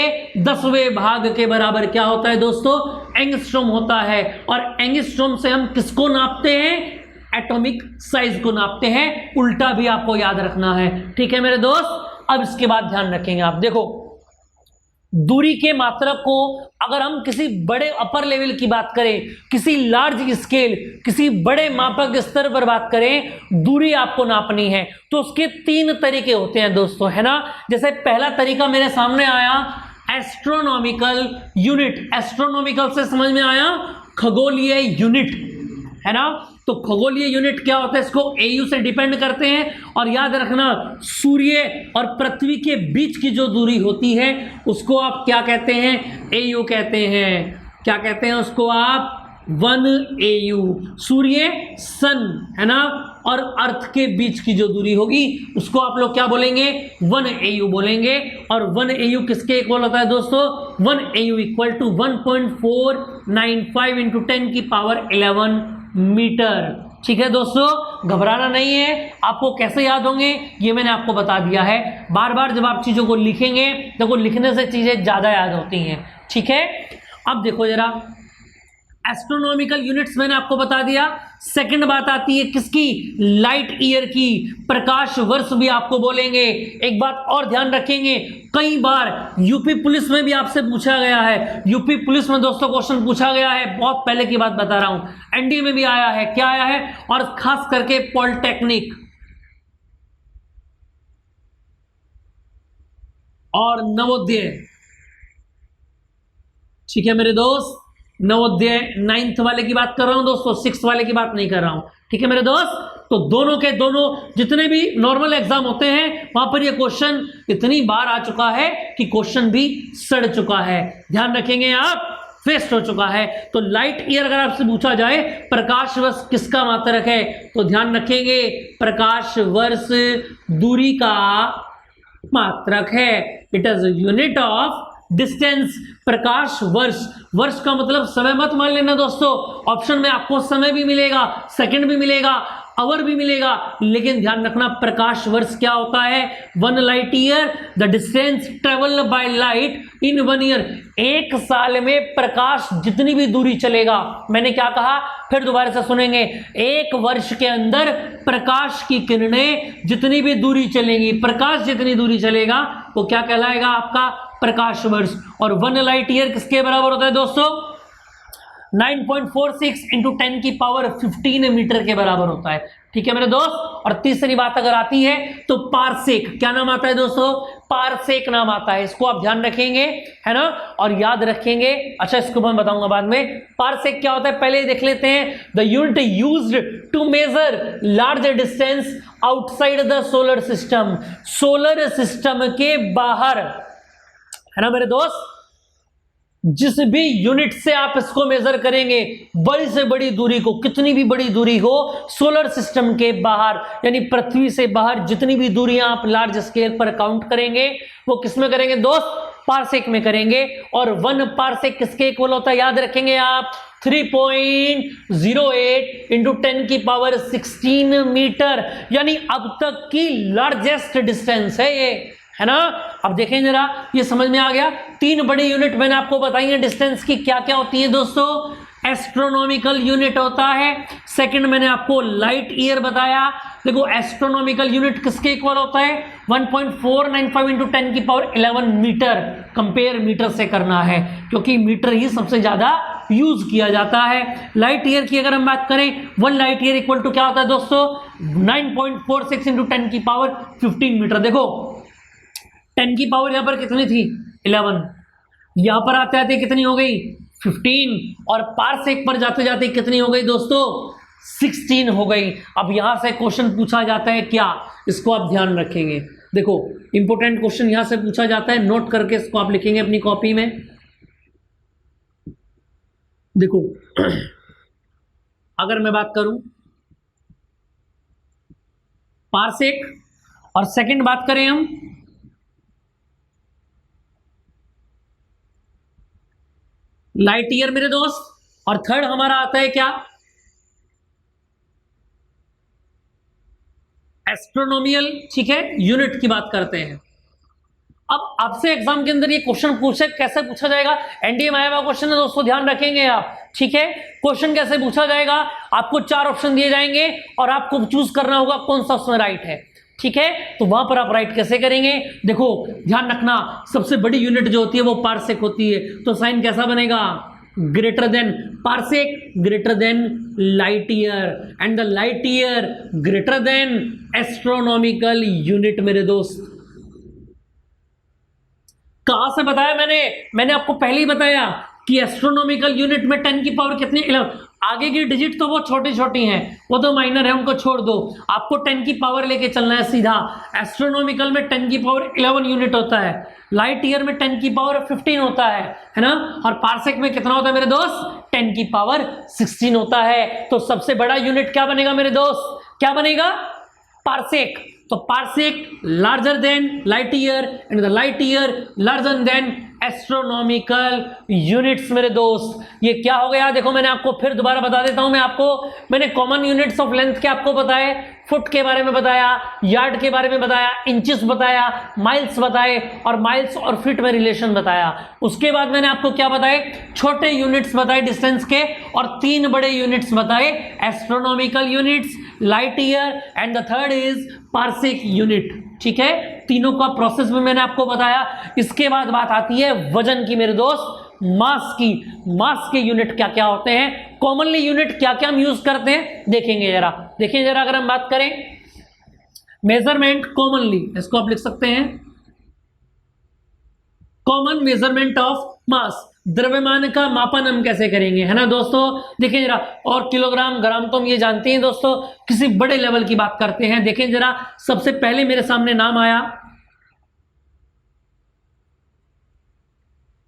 10वें भाग के बराबर क्या होता है दोस्तों, एंगस्ट्रॉम होता है। और एंगस्ट्रॉम से हम किसको नापते हैं, एटॉमिक साइज को नापते हैं। उल्टा भी आपको याद रखना है, ठीक है मेरे दोस्त। अब इसके बाद ध्यान रखेंगे आप, देखो दूरी के मात्रक को अगर हम किसी बड़े अपर लेवल की बात करें, किसी लार्ज स्केल, किसी बड़े मापक स्तर पर बात करें, दूरी आपको नापनी है तो उसके 3 तरीके होते हैं दोस्तों, है ना। जैसे पहला तरीका मेरे सामने आया एस्ट्रोनॉमिकल यूनिट। एस्ट्रोनॉमिकल से समझ में आया खगोलीय यूनिट, है ना। तो खगोलीय यूनिट क्या होता है, इसको AU से डिपेंड करते हैं। और याद रखना, सूर्य और पृथ्वी के बीच की जो दूरी होती है उसको आप क्या कहते हैं, AU कहते हैं। क्या कहते हैं उसको आप, 1 AU। सूर्य सन, है ना, और अर्थ के बीच की जो दूरी होगी उसको आप लोग क्या बोलेंगे, 1 AU बोलेंगे। और 1 AU किसके इक्वल होता है दोस्तों, 1 AU इक्वल टू 1.495 × 10 की पावर 11 मीटर, ठीक है दोस्तों, घबराना नहीं है। आपको कैसे याद होंगे ये मैंने आपको बता दिया है। बार बार जब आप चीज़ों को लिखेंगे, देखो लिखने से चीज़ें ज़्यादा याद होती हैं। ठीक है, अब देखो जरा, एस्ट्रोनॉमिकल यूनिट्स मैंने आपको बता दिया। सेकंड बात आती है किसकी, लाइट ईयर की, प्रकाश वर्ष भी आपको बोलेंगे। एक बात और ध्यान रखेंगे, कई बार यूपी पुलिस में भी आपसे पूछा गया है, यूपी पुलिस में दोस्तों क्वेश्चन पूछा गया है, बहुत पहले की बात बता रहा हूं, एनडीए में भी आया है, क्या आया है, और खास करके पॉलिटेक्निक और नवोदय। ठीक है मेरे दोस्त, नवोदय 9th वाले की बात कर रहा हूं दोस्तों, 6th वाले की बात नहीं कर रहा हूं। ठीक है मेरे दोस्त, तो दोनों के दोनों जितने भी नॉर्मल एग्जाम होते हैं वहां पर ये क्वेश्चन इतनी बार आ चुका है कि क्वेश्चन भी सड़ चुका है। ध्यान रखेंगे आप, फेस्ट हो चुका है। तो लाइट ईयर अगर आपसे पूछा जाए प्रकाश वर्ष किसका मात्रक है, तो ध्यान रखेंगे प्रकाश वर्ष दूरी का मात्रक है। It is unit of distance. प्रकाश वर्ष, वर्ष का मतलब समय मत मान लेना दोस्तों, ऑप्शन में आपको समय भी मिलेगा, सेकंड भी मिलेगा, आवर भी मिलेगा, लेकिन ध्यान रखना प्रकाश वर्ष क्या होता है, 1 light year the distance travel by light in 1 year. एक साल में प्रकाश जितनी भी दूरी चलेगा, मैंने क्या कहा फिर दोबारा से सुनेंगे, एक वर्ष के अंदर प्रकाश की किरणें जितनी भी दूरी चलेंगी, प्रकाश जितनी दूरी चलेगा वो क्या कहलाएगा आपका प्रकाश वर्ष। और 1 लाइट ईयर किसके बराबर होता है दोस्तों, 9.46 इंटू 10 की पावर 15 मीटर के बराबर होता है। ठीक है मेरे दोस्त, और तीसरी बात अगर आती है तो पारसेक, क्या नाम आता है दोस्तों, पारसेक नाम आता है, इसको आप ध्यान रखेंगे, है ना, और याद रखेंगे। अच्छा, इसको मैं बताऊंगा बाद में, पारसेक क्या होता है पहले देख लेते हैं। The unit used to measure large distance outside the solar system, solar system के बाहर, है ना मेरे दोस्त, जिस भी यूनिट से आप इसको मेजर करेंगे, बड़ी से बड़ी दूरी को, कितनी भी बड़ी दूरी हो सोलर सिस्टम के बाहर, यानी पृथ्वी से बाहर जितनी भी दूरियां आप लार्ज स्केल पर काउंट करेंगे वो किस में करेंगे दोस्त, पारसेक में करेंगे। और 1 पारसेक किसके इक्वल होता है याद रखेंगे आप, 3.08 इंटू 10 की पावर 16 मीटर, यानी अब तक की लार्जेस्ट डिस्टेंस है ये, है ना। अब देखें जरा, ये समझ में आ गया। 3 बड़ी यूनिट मैंने आपको बताई है डिस्टेंस की, क्या क्या होती है दोस्तों, एस्ट्रोनॉमिकल यूनिट होता है, सेकंड मैंने आपको लाइट ईयर बताया। देखो एस्ट्रोनॉमिकल यूनिट किसके इक्वल होता है, 1.495 इंटू 10 की पावर 11 मीटर, कंपेयर मीटर से करना है क्योंकि मीटर ही सबसे ज्यादा यूज किया जाता है। लाइट ईयर की अगर हम बात करें, 1 लाइट ईयर इक्वल टू क्या होता है दोस्तों, 9.46 इंटू 10 की पावर 15 मीटर। देखो 10 की पावर यहां पर कितनी थी, 11, यहां पर आते आते कितनी हो गई 15, और पारसेक पर जाते जाते कितनी हो गई दोस्तों 16 हो गई। अब यहां से क्वेश्चन पूछा जाता है क्या, इसको आप ध्यान रखेंगे। देखो इंपोर्टेंट क्वेश्चन यहां से पूछा जाता है, नोट करके इसको आप लिखेंगे अपनी कॉपी में। देखो अगर मैं बात करूं पारसेक, और सेकंड बात करें हम लाइट ईयर मेरे दोस्त, और थर्ड हमारा आता है क्या, एस्ट्रोनॉमिकल, ठीक है, यूनिट की बात करते हैं। अब आपसे एग्जाम के अंदर ये क्वेश्चन पूछे, कैसे पूछा जाएगा, एनडीए में आया हुआ क्वेश्चन है दोस्तों, ध्यान रखेंगे आप। ठीक है, क्वेश्चन कैसे पूछा जाएगा, आपको 4 ऑप्शन दिए जाएंगे और आपको चूज करना होगा कौन सा उसमें राइट है। ठीक है, तो वहां पर आप राइट कैसे करेंगे, देखो ध्यान रखना, सबसे बड़ी यूनिट जो होती है वो पारसेक होती है, तो साइन कैसा बनेगा, greater than parsec, greater than light year, and the light year greater than astronomical unit मेरे दोस्त। कहां से बताया मैंने आपको पहले ही बताया कि एस्ट्रोनॉमिकल यूनिट में 10 की पावर कितनी, 11, आगे की डिजिट तो वो छोटी छोटी हैं, वो तो माइनर है, उनको छोड़ दो, आपको 10 की पावर लेके चलना है सीधा। एस्ट्रोनॉमिकल में 10 की पावर 11 यूनिट होता है, लाइट ईयर में 10 की पावर 15 होता है ना, और पारसेक में कितना होता है मेरे दोस्त, 10 की पावर 16 होता है। तो सबसे बड़ा यूनिट क्या बनेगा मेरे दोस्त, क्या बनेगा, पारसेक। तो parsec larger than light year, and the light year larger than astronomical units मेरे दोस्त। ये क्या हो गया देखो, मैंने आपको फिर दोबारा बता देता हूं। मैंने कॉमन यूनिट्स ऑफ लेंथ के आपको बताए, फुट के बारे में बताया, यार्ड के बारे में बताया, इंचेस बताया, माइल्स बताए और माइल्स और फीट में रिलेशन बताया। उसके बाद मैंने आपको क्या बताए, छोटे यूनिट्स बताए डिस्टेंस के, और 3 बड़े यूनिट्स बताए, astronomical units, light year and the third is parsec unit. ठीक है, तीनों का प्रोसेस में मैंने आपको बताया। इसके बाद बात आती है वजन की मेरे दोस्त, मास की। मास के यूनिट क्या क्या होते हैं, कॉमनली यूनिट क्या क्या हम यूज करते हैं, देखेंगे जरा। देखिए जरा, अगर हम बात करें मेजरमेंट कॉमनली, इसको आप लिख सकते हैं कॉमन मेजरमेंट ऑफ मास। द्रव्यमान का मापन हम कैसे करेंगे, है ना दोस्तों। देखिए जरा, और किलोग्राम ग्राम तो हम ये जानते हैं दोस्तों। किसी बड़े लेवल की बात करते हैं, देखें जरा, सबसे पहले मेरे सामने नाम आया,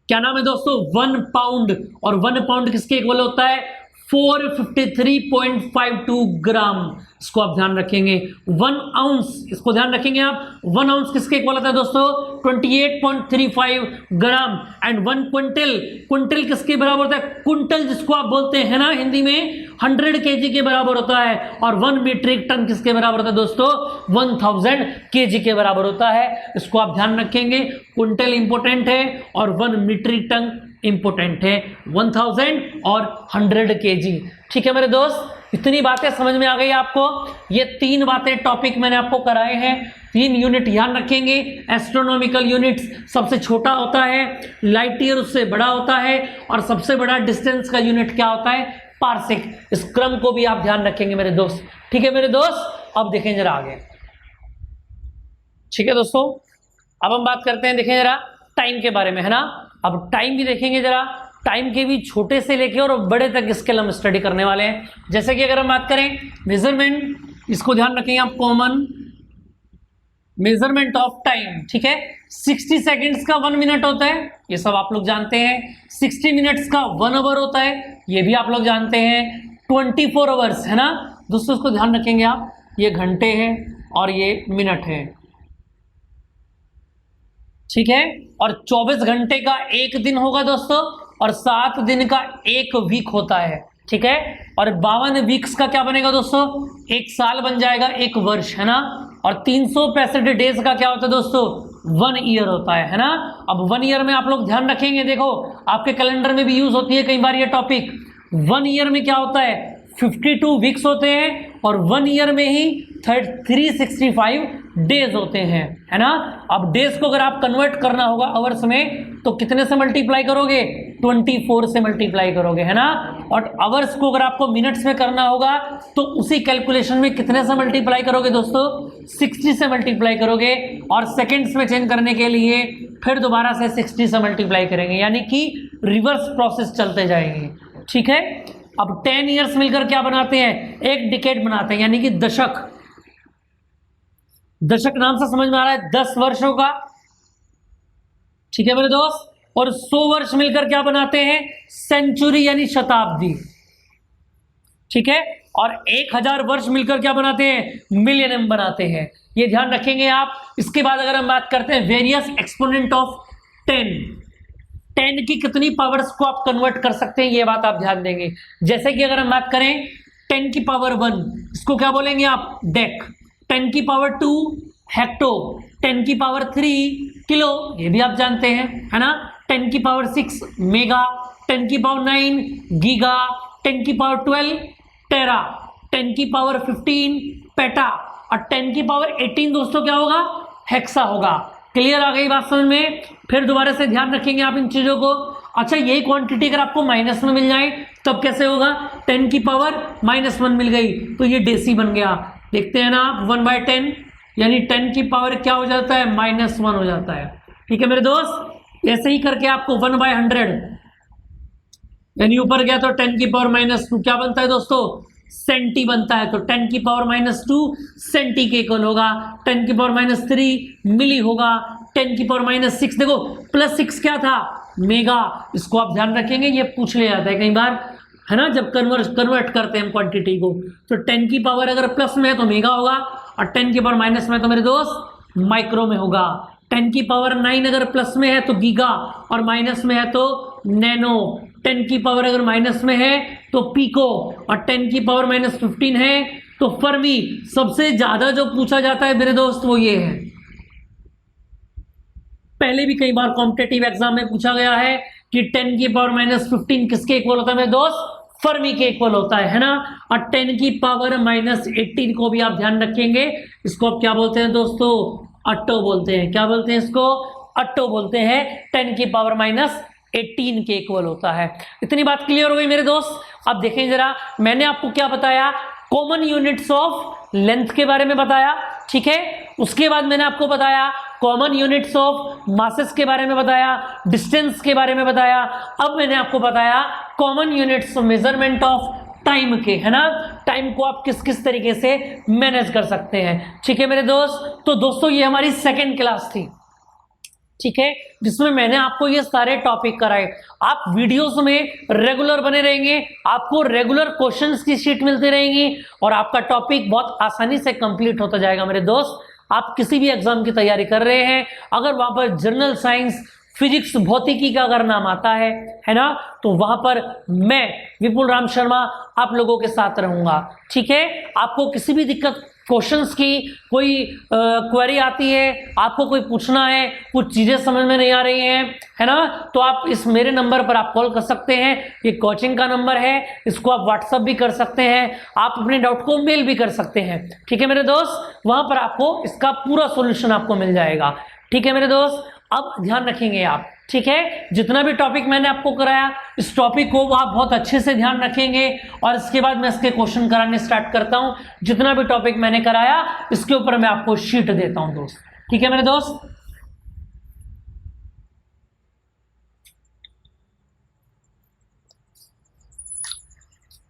क्या नाम है दोस्तों, 1 पाउंड। और 1 पाउंड किसके इक्वल होता है, 453.52 ग्राम। इसको आप ध्यान रखेंगे। 1 आउंस, इसको ध्यान रखेंगे आप, 1 आउंस किसके इक्वल होता है दोस्तों, 28.35 ग्राम। एंड 1 क्विंटल, क्विंटल किसके बराबर होता है, कुंटल जिसको आप बोलते हैं ना हिंदी में, 100 केजी के बराबर होता है। और 1 मीट्रिक टन किसके बराबर होता है दोस्तों, 1000 केजी के बराबर होता है। इसको आप ध्यान रखेंगे, कुंटल इंपोर्टेंट है और 1 मीट्रिक टन इंपोर्टेंट है, 1000 और 100 केजी। ठीक है मेरे दोस्त, इतनी बातें समझ में आ गई आपको। ये 3 बातें टॉपिक मैंने आपको कराए हैं। 3 यूनिट ध्यान रखेंगे, एस्ट्रोनॉमिकल यूनिट्स सबसे छोटा होता है, लाइट ईयर उससे बड़ा होता है, और सबसे बड़ा डिस्टेंस का यूनिट क्या होता है, पार्सिक। इस क्रम को भी आप ध्यान रखेंगे मेरे दोस्त। ठीक है मेरे दोस्त, अब देखें जरा आगे। ठीक है दोस्तों, अब हम बात करते हैं, देखें जरा टाइम के बारे में, है ना। अब टाइम भी देखेंगे जरा, टाइम के भी छोटे से लेके और बड़े तक स्केल हम स्टडी करने वाले हैं। जैसे कि अगर हम बात करें मेजरमेंट, इसको ध्यान रखेंगे आप, कॉमन मेजरमेंट ऑफ टाइम। ठीक है, 60 सेकेंड्स का 1 मिनट होता है, ये सब आप लोग जानते हैं। 60 मिनट्स का 1 आवर होता है, ये भी आप लोग जानते हैं। 24 आवर्स, है ना दोस्तों, इसको ध्यान रखेंगे आप, ये घंटे हैं और ये मिनट है। ठीक है, और 24 घंटे का 1 दिन होगा दोस्तों, और 7 दिन का 1 वीक होता है। ठीक है, और 52 वीक्स का क्या बनेगा दोस्तों, 1 साल बन जाएगा, 1 वर्ष, है ना। और 365 डेज का क्या होता है दोस्तों, 1 ईयर होता है ना। अब 1 ईयर में आप लोग ध्यान रखेंगे, देखो आपके कैलेंडर में भी यूज होती है कई बार ये टॉपिक। 1 ईयर में क्या होता है, 52 वीक्स होते हैं, और 1 ईयर में ही 365 डेज होते हैं, है ना। अब डेज को अगर आप कन्वर्ट करना होगा आवर्स में, तो कितने से मल्टीप्लाई करोगे, 24 से मल्टीप्लाई करोगे, है ना। और आवर्स को अगर आपको मिनट्स में करना होगा, तो उसी कैलकुलेशन में कितने से मल्टीप्लाई करोगे दोस्तों, 60 से मल्टीप्लाई करोगे। और सेकेंड्स में चेंज करने के लिए फिर दोबारा से 60 से मल्टीप्लाई करेंगे, यानी कि रिवर्स प्रोसेस चलते जाएंगे। ठीक है, अब 10 ईयर्स मिलकर क्या बनाते हैं, 1 डिकेड बनाते हैं, यानी कि दशक। दशक नाम से समझ में आ रहा है 10 वर्षों का। ठीक है मेरे दोस्त, और 100 वर्ष मिलकर क्या बनाते हैं, सेंचुरी यानी शताब्दी। ठीक है, और 1000 वर्ष मिलकर क्या बनाते हैं, मिलियनियम बनाते हैं। ये ध्यान रखेंगे आप। इसके बाद अगर हम बात करते हैं वेरियस एक्सपोनेंट ऑफ 10 की कितनी पावर्स को आप कन्वर्ट कर सकते हैं, ये बात आप ध्यान देंगे। जैसे कि अगर हम बात करें 10 की पावर 1, इसको क्या बोलेंगे आप, डेक। 10 की पावर 2 हेक्टो, 10 की पावर 3 किलो, ये भी आप जानते हैं, है ना। 10 की पावर 6 मेगा, 10 की पावर 9 गीगा, 10 की पावर 12 टेरा, 10 की पावर 15 पेटा, और 10 की पावर 18 दोस्तों क्या होगा, हेक्सा होगा। क्लियर आ गई बात समझ में। फिर दोबारा से ध्यान रखेंगे आप इन चीजों को। अच्छा, यही क्वांटिटी अगर आपको माइनस में मिल जाए तब कैसे होगा, 10 की पावर -1 मिल गई तो ये डेसी बन गया। देखते हैं ना आप, 1/10 यानी 10 की पावर क्या हो जाता है, -1 हो जाता है। ठीक है मेरे दोस्त, ऐसे ही करके आपको 1/100 यानी ऊपर गया तो 10 की पावर -2 क्या बनता है दोस्तों, सेंटी बनता है। तो 10 की पावर -2 सेंटी के इक्वल होगा, 10 की पावर -3 मिली होगा, 10 की पावर -6 देखो +6 क्या था, मेगा। इसको आप ध्यान रखेंगे, ये पूछ लिया जाता है कई बार, है ना, जब कन्वर्ट करते हैं हम क्वांटिटी को। तो 10 की पावर अगर प्लस में है तो मेगा होगा, और 10 की पावर माइनस में तो मेरे दोस्त माइक्रो में होगा। 10 की पावर 9 अगर प्लस में है तो गीगा और माइनस में है तो नैनो। 10 की पावर अगर माइनस में है तो पीको और 10 की पावर -15 है तो फर्मी। सबसे ज्यादा जो पूछा जाता है मेरे दोस्त वो ये है, पहले भी कई बार कॉम्पिटेटिव एग्जाम में पूछा गया है कि 10 की पावर -15 किसके इक्वल होता है मेरे दोस्त? फर्मी के इक्वल होता है ना। और 10 की पावर -18 को भी आप ध्यान रखेंगे, इसको आप क्या बोलते हैं दोस्तों? अट्टो बोलते हैं। क्या बोलते हैं इसको? अट्टो बोलते हैं। 10 की पावर -18 के इक्वल होता है। इतनी बात क्लियर हो गई मेरे दोस्त। अब देखें जरा, मैंने आपको क्या बताया? कॉमन यूनिट्स ऑफ लेंथ के बारे में बताया, ठीक है। उसके बाद मैंने आपको बताया कॉमन यूनिट्स ऑफ मासेस के बारे में बताया, डिस्टेंस के बारे में बताया। अब मैंने आपको बताया common units of measurement of time के, है ना। टाइम को आप किस किस तरीके से मैनेज कर सकते हैं, ठीक है मेरे दोस्त। तो दोस्तों ये हमारी सेकेंड क्लास थी, ठीक है, जिसमें मैंने आपको ये सारे टॉपिक कराए। आप वीडियोस में रेगुलर बने रहेंगे, आपको रेगुलर क्वेश्चंस की शीट मिलती रहेंगी और आपका टॉपिक बहुत आसानी से कंप्लीट होता जाएगा मेरे दोस्त। आप किसी भी एग्जाम की तैयारी कर रहे हैं, अगर वहां पर जनरल साइंस, फिजिक्स, भौतिकी का अगर नाम आता है ना, तो वहां पर मैं विपुल राम शर्मा आप लोगों के साथ रहूंगा, ठीक है। आपको किसी भी दिक्कत, क्वेश्चंस की कोई क्वेरी आती है, आपको कोई पूछना है, कुछ चीजें समझ में नहीं आ रही हैं, है ना, तो आप इस मेरे नंबर पर आप कॉल कर सकते हैं। ये कोचिंग का नंबर है, इसको आप व्हाट्सअप भी कर सकते हैं, आप अपने डाउट को मेल भी कर सकते हैं, ठीक है मेरे दोस्त। वहां पर आपको इसका पूरा सोल्यूशन आपको मिल जाएगा, ठीक है मेरे दोस्त। अब ध्यान रखेंगे आप, ठीक है, जितना भी टॉपिक मैंने आपको कराया, इस टॉपिक को आप बहुत अच्छे से ध्यान रखेंगे और इसके बाद मैं इसके क्वेश्चन कराने स्टार्ट करता हूं। जितना भी टॉपिक मैंने कराया इसके ऊपर मैं आपको शीट देता हूं दोस्त, ठीक है मेरे दोस्त।